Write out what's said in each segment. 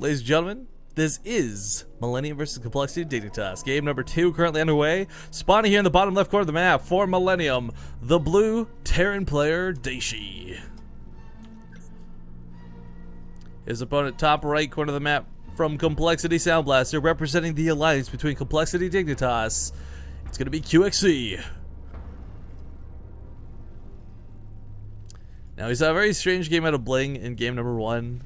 Ladies and gentlemen, this is Millenium versus Complexity Dignitas. Game number 2 currently underway. Spawning here in the bottom left corner of the map for Millenium, the blue Terran player Dayshi. His opponent top right corner of the map from Complexity Sound Blaster, representing the alliance between Complexity Dignitas. It's going to be QXC. Now, we saw a very strange game out of Bling in game number 1.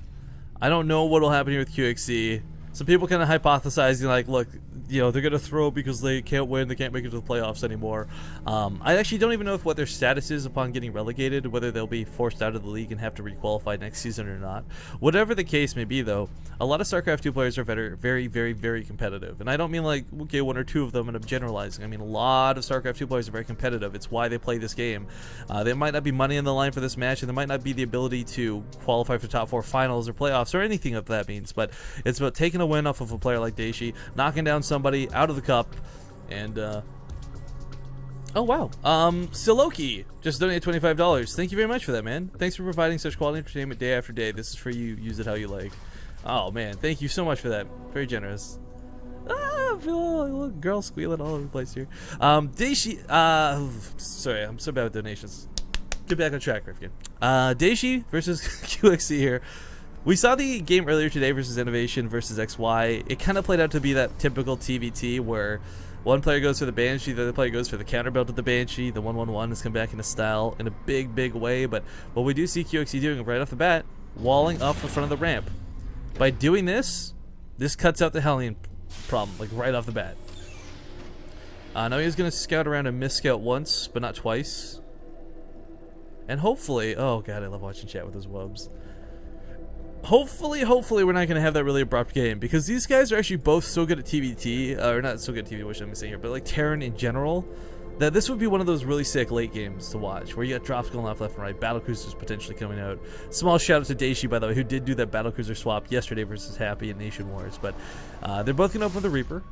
I don't know what will happen here with QXC. Some people kind of hypothesizing like, look, you know, they're going to throw because they can't win, they can't make it to the playoffs anymore. I actually don't even know what their status is upon getting relegated, whether they'll be forced out of the league and have to re-qualify next season or not. Whatever the case may be, though, a lot of StarCraft 2 players are very competitive. And I don't mean like, okay, 1 or 2 of them, and I'm generalizing. I mean, a lot of StarCraft 2 players are very competitive. It's why they play this game. There might not be money on the line for this match, and there might not be the ability to qualify for top 4 finals or playoffs or anything of that means, but it's about taking a win off of a player like Dayshi, knocking down somebody out of the cup, and oh wow, Siloki just donated $25. Thank you very much for that, man. Thanks for providing such quality entertainment day after day. This is for you. Use it how you like. Oh man, thank you so much for that. Very generous. I feel a little girl squealing all over the place here. Dayshi, sorry, I'm so bad with donations. Get back on track, Rifkin. Dayshi versus QXC here. We saw the game earlier today versus Innovation versus XY. It kind of played out to be that typical TVT where one player goes for the Banshee, the other player goes for the counterbuild of the Banshee. The 1-1-1 has come back into style in a big way, but what we do see QXC doing right off the bat, walling off the front of the ramp. By doing this, this cuts out the Hellion problem, like right off the bat. Now he's going to scout around and miss-scout once, but not twice. And hopefully, oh god, I love watching chat with those wubs. Hopefully we're not going to have that really abrupt game, because these guys are actually both so good at TVT, or not so good at TV, which I'm saying here, but like Terran in general, that this would be one of those really sick late games to watch, where you got drops going off left and right, battlecruisers potentially coming out. Small shout out to Dayshi, by the way, who did do that battlecruiser swap yesterday versus Happy in Nation Wars, but they're both going to open with the Reaper.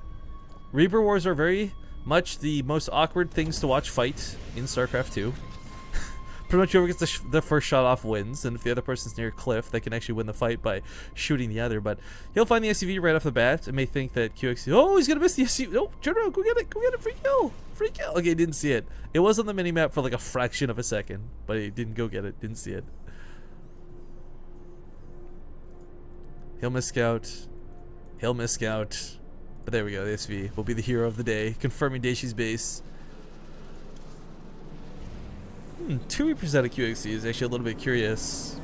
Reaper Wars are very much the most awkward things to watch fight in StarCraft 2. Pretty much whoever gets the first shot off wins, and if the other person's near a cliff, they can actually win the fight by shooting the other. But he'll find the SCV right off the bat and may think that QXC, oh, he's gonna miss the SCV. Oh, turn around, go get it, free kill. Okay, didn't see it. It was on the minimap for like a fraction of a second, but he didn't go get it, didn't see it. He'll miss scout, but there we go, the SCV will be the hero of the day, confirming Dayshi's base. 2 Reapers out of QXC is actually a little bit curious.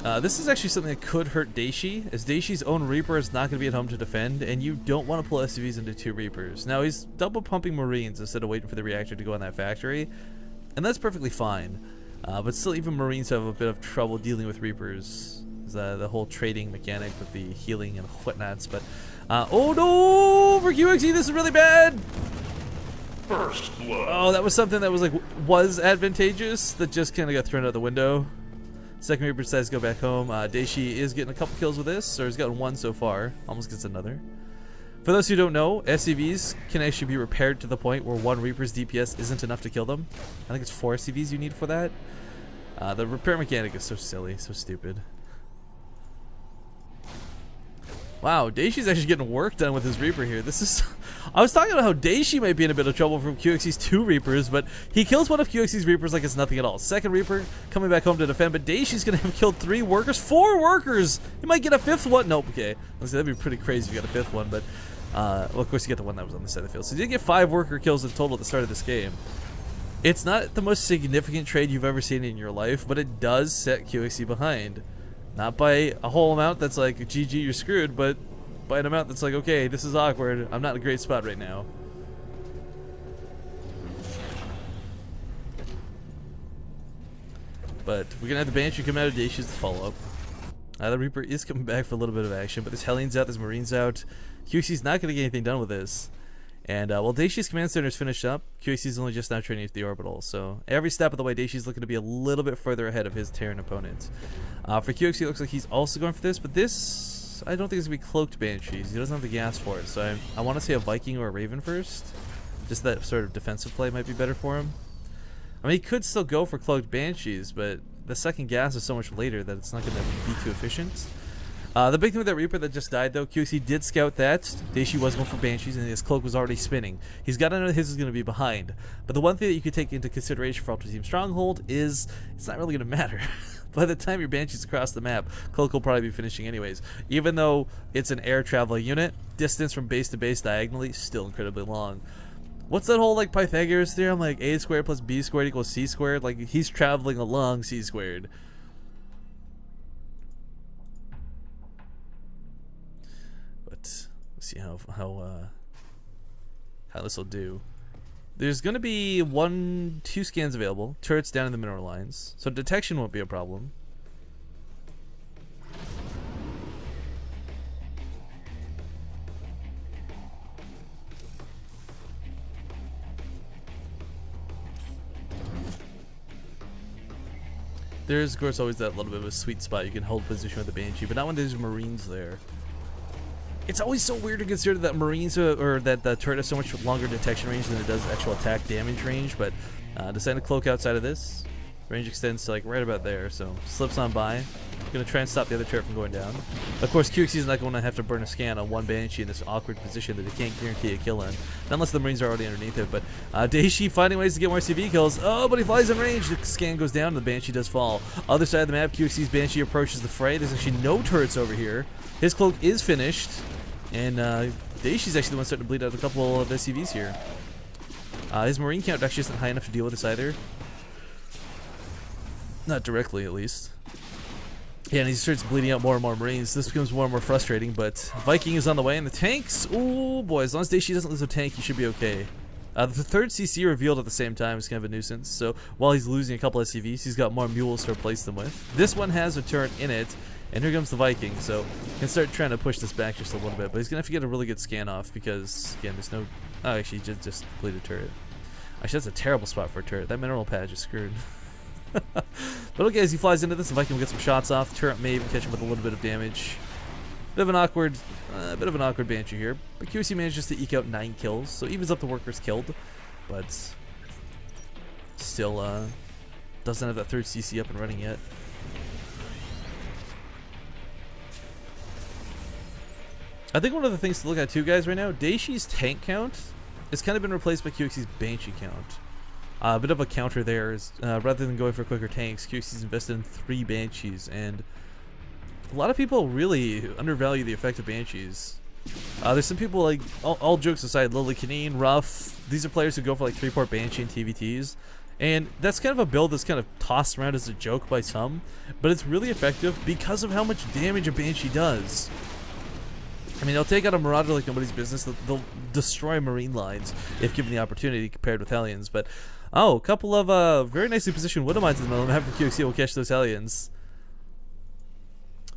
This is actually something that could hurt Dayshi, as Dayshi's own Reaper is not going to be at home to defend, and you don't want to pull SCVs into 2 Reapers. Now, he's double pumping Marines instead of waiting for the reactor to go on that factory, and that's perfectly fine. But still, even Marines have a bit of trouble dealing with Reapers. The whole trading mechanic with the healing and whatnots, but oh no, for QXC, this is really bad! First blood. Oh, that was something that was advantageous that just kind of got thrown out the window. Second Reaper decides to go back home. Dayshi is getting a couple kills with this, or he's gotten 1 so far. Almost gets another. For those who don't know, SCVs can actually be repaired to the point where 1 Reaper's DPS isn't enough to kill them. I think it's 4 SCVs you need for that. The repair mechanic is so silly, so stupid. Wow, Dayshi's actually getting work done with his Reaper here. This is... I was talking about how Dayshi might be in a bit of trouble from QXC's 2 Reapers, but he kills one of QXC's Reapers like it's nothing at all. Second Reaper coming back home to defend, but Dayshi's going to have killed 3 workers. 4 workers! He might get a 5th one. Nope, okay. That'd be pretty crazy if you got a 5th one, but... well, of course, you get the one that was on the side of the field. So you did get 5 worker kills in total at the start of this game. It's not the most significant trade you've ever seen in your life, but it does set QXC behind. Not by a whole amount that's like, GG, you're screwed, but by an amount that's like, okay, this is awkward. I'm not in a great spot right now. But we're going to have the Banshee come out of Dayshi's to follow up. The Reaper is coming back for a little bit of action, but there's Hellions out, there's Marines out. QXC's not going to get anything done with this. And while Dayshi's command center is finished up, QXC's only just now training to the orbital. So every step of the way, Dayshi's looking to be a little bit further ahead of his Terran opponent. For QXC, it looks like he's also going for this, but this, I don't think it's going to be cloaked Banshees. He doesn't have the gas for it, so I want to say a Viking or a Raven first. Just that sort of defensive play might be better for him. I mean, he could still go for cloaked Banshees, but the second gas is so much later that it's not going to be too efficient. The big thing with that Reaper that just died, though, QXC did scout that. Dayshi was going for Banshees, and his cloak was already spinning. He's got to know his is going to be behind. But the one thing that you could take into consideration for Ultra Team Stronghold is it's not really going to matter. By the time your Banshee's across the map, cloak will probably be finishing anyways. Even though it's an air travel unit, distance from base to base diagonally still incredibly long. What's that whole like Pythagoras theorem? Like a squared plus b squared equals c squared? Like he's traveling along c squared. Let's see how this will do. There's going to be 2 scans available. Turrets down in the mineral lines, so detection won't be a problem. There's of course always that little bit of a sweet spot you can hold position with the Banshee, but not when there's Marines there. It's always so weird to consider that Marines or that the turret has so much longer detection range than it does actual attack damage range, but decided to cloak outside of this. Range extends to like right about there, so slips on by. Gonna try and stop the other turret from going down. Of course, QXC is not going to have to burn a scan on one Banshee in this awkward position that he can't guarantee a kill in, unless the Marines are already underneath it. But Dayshi finding ways to get more CV kills. Oh, but he flies in range. The scan goes down and the Banshee does fall. Other side of the map, QXC's Banshee approaches the fray. There's actually no turrets over here. His cloak is finished. And Dayshi's actually the one starting to bleed out a couple of SCVs here. His Marine count actually isn't high enough to deal with this either. Not directly, at least. Yeah, and he starts bleeding out more and more Marines. This becomes more and more frustrating, but Viking is on the way, and the tanks, ooh boy, as long as Dayshi doesn't lose a tank, he should be okay. The third CC revealed at the same time is kind of a nuisance, so while he's losing a couple SCVs, he's got more mules to replace them with. This one has a turret in it, and here comes the Viking, so he can start trying to push this back just a little bit, but he's going to have to get a really good scan off because, again, there's no... Oh, actually, he just completed a turret. Actually, that's a terrible spot for a turret. That mineral pad is screwed. But okay, as he flies into this, the Viking will get some shots off. The turret may even catch him with a little bit of damage. Bit of an awkward Banshee here, but QXC manages to eke out 9 kills, so evens up the workers killed, but still doesn't have that third CC up and running yet. I think one of the things to look at too, guys, right now, Dayshi's tank count has kind of been replaced by QXC's Banshee count. A bit of a counter there is, rather than going for quicker tanks, QXC's invested in 3 Banshees, and a lot of people really undervalue the effect of Banshees. There's some people, like, all jokes aside, Lily Canine, Ruff, these are players who go for like 3-port Banshee and TVTs, and that's kind of a build that's kind of tossed around as a joke by some, but it's really effective because of how much damage a Banshee does. I mean, they'll take out a Marauder like nobody's business. They'll destroy Marine lines if given the opportunity compared with Hellions. But, oh, a couple of very nicely positioned Widow Mines in the middle of the map for QXC will catch those Hellions.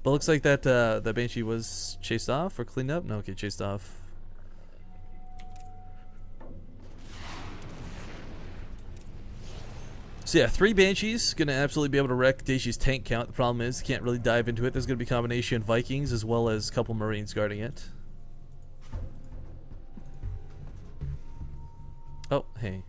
But looks like that that Banshee was chased off or cleaned up. No, okay, chased off. So yeah, 3 Banshees, gonna absolutely be able to wreck Dayshi's tank count. The problem is, can't really dive into it. There's gonna be a combination Vikings as well as a couple Marines guarding it. Oh, hey.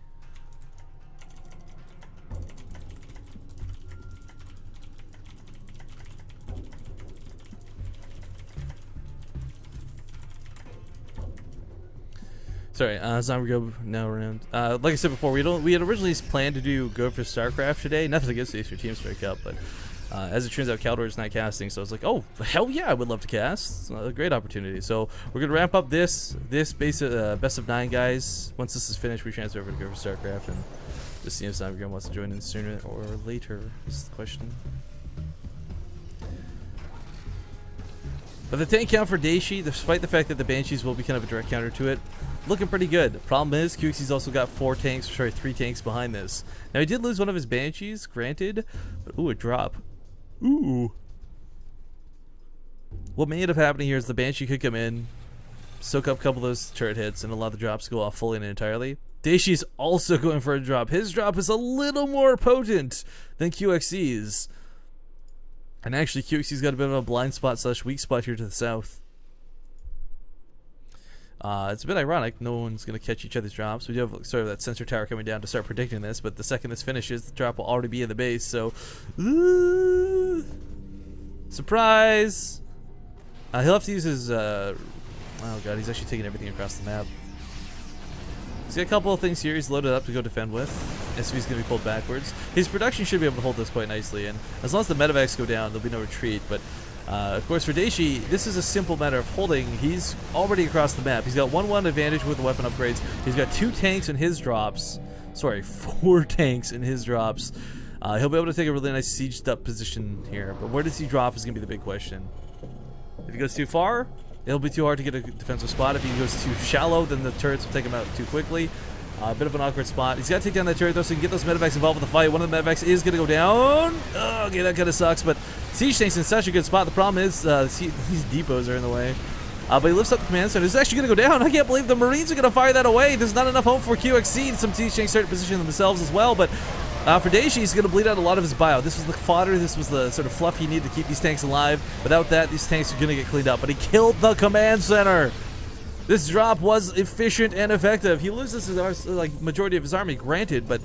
Sorry, Zombie Go now around. Like I said before, we had originally planned to go for StarCraft today. Nothing against the Acer Team Strike Up, but as it turns out, Caldor is not casting, so I was like, oh hell yeah, I would love to cast. It's a great opportunity. So we're gonna ramp up this best of 9 guys. Once this is finished, we transfer over to go for StarCraft and just see if Zombie Go wants to join in sooner or later. Is the question. But the tank count for Dayshi, despite the fact that the Banshees will be kind of a direct counter to it, looking pretty good. Problem is, QXC's also got 3 tanks behind this. Now, he did lose one of his Banshees, granted, but ooh, a drop. Ooh. What may end up happening here is the Banshee could come in, soak up a couple of those turret hits, and allow the drops to go off fully and entirely. Dayshi's also going for a drop. His drop is a little more potent than QXC's. And actually, QXC's got a bit of a blind spot / weak spot here to the south. It's a bit ironic. No one's going to catch each other's drops. We do have sort of that sensor tower coming down to start predicting this, but the second this finishes, the drop will already be in the base, so... surprise! He'll have to use his, oh god, he's actually taking everything across the map. He's got a couple of things here he's loaded up to go defend with. SV's going to be pulled backwards. His production should be able to hold this quite nicely, and as long as the medevacs go down, there'll be no retreat. But, of course, for Dayshi, this is a simple matter of holding. He's already across the map. He's got 1-1 advantage with the weapon upgrades. He's got 2 tanks in his drops. Sorry, 4 tanks in his drops. He'll be able to take a really nice sieged up position here. But where does he drop is going to be the big question. If he goes too far, it'll be too hard to get a defensive spot. If he goes too shallow, then the turrets will take him out too quickly. A bit of an awkward spot. He's got to take down that turret, though, so he can get those medevacs involved with the fight. One of the medevacs is going to go down. Oh, okay, that kind of sucks, but Siege Tank's in such a good spot. The problem is these depots are in the way. But he lifts up the command center. It's actually going to go down. I can't believe the Marines are going to fire that away. There's not enough hope for QXC. Some Siege Tanks start to position themselves as well, but for Dayshi, he's going to bleed out a lot of his bio. This was the fodder. This was the sort of fluff he needed to keep these tanks alive. Without that, these tanks are going to get cleaned up. But he killed the command center. This drop was efficient and effective. He loses his majority of his army, granted, but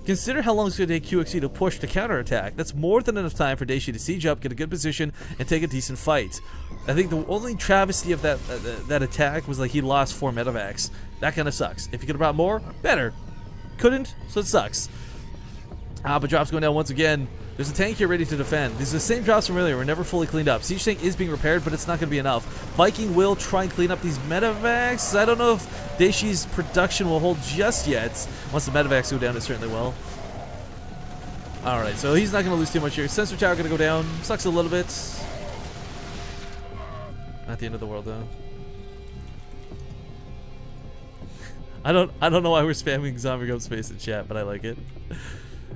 consider how long it's going to take QXC to push to counterattack. That's more than enough time for Dayshi to siege up, get a good position, and take a decent fight. I think the only travesty of that attack was like he lost 4 medevacs. That kind of sucks. If he could have brought more, better. Couldn't, so it sucks. But drops going down once again. There's a tank here ready to defend. These are the same drops from earlier. We're never fully cleaned up. Siege tank is being repaired, but it's not going to be enough. Viking will try and clean up these medevacs. I don't know if Dayshi's production will hold just yet. Once the medevacs go down, it certainly will. Alright, so he's not going to lose too much here. Sensor tower going to go down. Sucks a little bit. Not the end of the world, though. I don't know why we're spamming Zombie Ghost Space in chat, but I like it.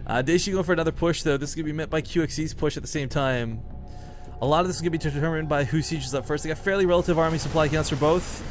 Dayshi going for another push, though. This is going to be met by QXC's push at the same time. A lot of this is going to be determined by who sieges up first. They got fairly relative army supply counts for both.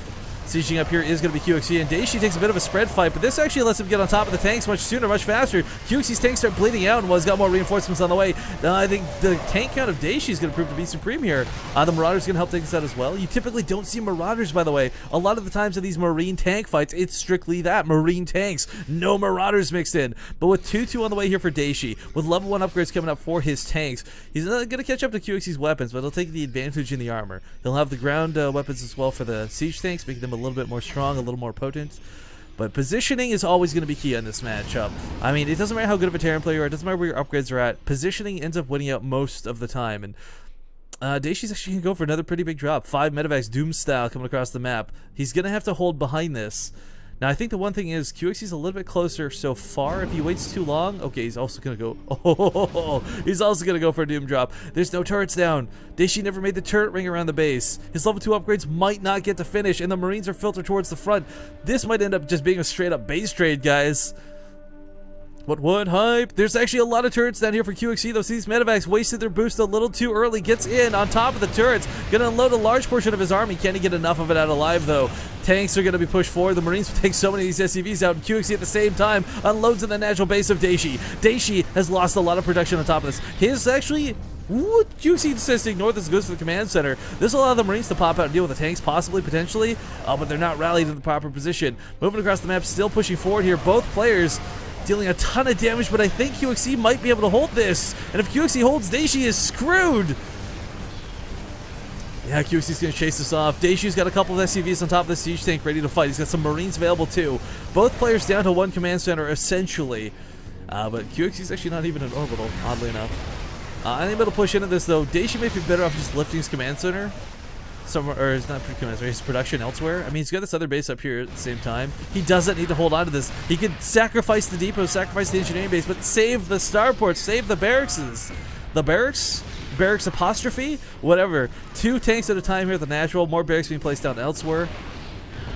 Sieging up here is going to be QXC, and Dayshi takes a bit of a spread fight, but this actually lets him get on top of the tanks much sooner, much faster. QXC's tanks start bleeding out, and he's got more reinforcements on the way. I think the tank count of Dayshi is going to prove to be supreme here. The Marauders going to help take this out as well. You typically don't see Marauders, by the way. A lot of the times in these Marine tank fights, it's strictly that, Marine tanks. No Marauders mixed in. But with 2-2 on the way here for Dayshi, with level 1 upgrades coming up for his tanks, he's not going to catch up to QXC's weapons, but he'll take the advantage in the armor. He'll have the ground weapons as well for the siege tanks, making them a little bit more strong, a little more potent. But positioning is always going to be key on this matchup. I mean, it doesn't matter how good of a Terran player you are, it doesn't matter where your upgrades are at, positioning ends up winning out most of the time. And Dayshi's actually going to go for another pretty big drop. 5 medevacs Doom style coming across the map. He's going to have to hold behind this. Now, I think the one thing is QXC's a little bit closer so far. If he waits too long, okay, he's also going to go. Oh, he's also going to go for a Doom drop. There's no turrets down. Dayshi never made the turret ring around the base. His level 2 upgrades might not get to finish, and the Marines are filtered towards the front. This might end up just being a straight up base trade, guys. What hype? There's actually a lot of turrets down here for QXC, though. See, these medevacs wasted their boost a little too early. Gets in on top of the turrets. Gonna unload a large portion of his army. Can he get enough of it out alive, though? Tanks are gonna be pushed forward. The Marines will take so many of these SCVs out, and QXC at the same time unloads in the natural base of Dayshi. Dayshi has lost a lot of production on top of this. His actually... QXC says to ignore this, goes for the command center. This will allow the Marines to pop out and deal with the tanks, possibly, potentially, but they're not rallied in the proper position. Moving across the map, still pushing forward here. Both players dealing a ton of damage, but I think QXC might be able to hold this. And if QXC holds, Dayshi is screwed. Yeah, QXC's going to chase this off. Dayshi's got a couple of SCVs on top of the siege tank ready to fight. He's got some Marines available too. Both players down to 1 command center, essentially. But QXC's actually not even an orbital, oddly enough. I think able to push into this, though. Dayshi may be better off just lifting his command center somewhere, or it's not command center, his production elsewhere. I mean, he's got this other base up here at the same time. He doesn't need to hold on to this. He could sacrifice the depot, sacrifice the engineering base, but save the starports, save the barracks. The barracks apostrophe, whatever. 2 tanks at a time here at the natural. More barracks being placed down elsewhere.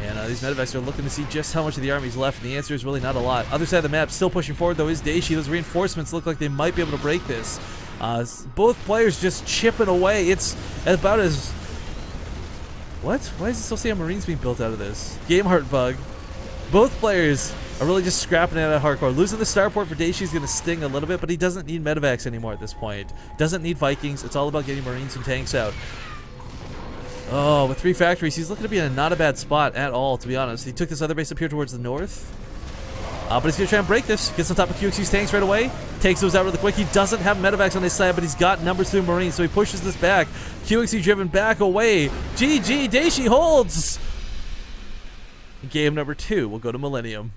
And these medevacs are looking to see just how much of the army's left, and the answer is really not a lot. Other side of the map, still pushing forward, though, is Dayshi. Those reinforcements look like they might be able to break this. Both players just chipping away. It's about as... What? Why does it still say a Marines being built out of this? Game heart bug. Both players are really just scrapping it at hardcore. Losing the starport for Dayshi is going to sting a little bit, but he doesn't need medevacs anymore at this point. Doesn't need Vikings. It's all about getting Marines and tanks out. Oh, with 3 factories, he's looking to be in not a bad spot at all, to be honest. He took this other base up here towards the north. But he's going to try and break this. Gets on top of QXC's tanks right away. Takes those out really quick. He doesn't have medevacs on his side, but he's got numbers 2 Marines, so he pushes this back. QXC driven back away. GG, Dayshi holds! Game number 2 will go to Millenium.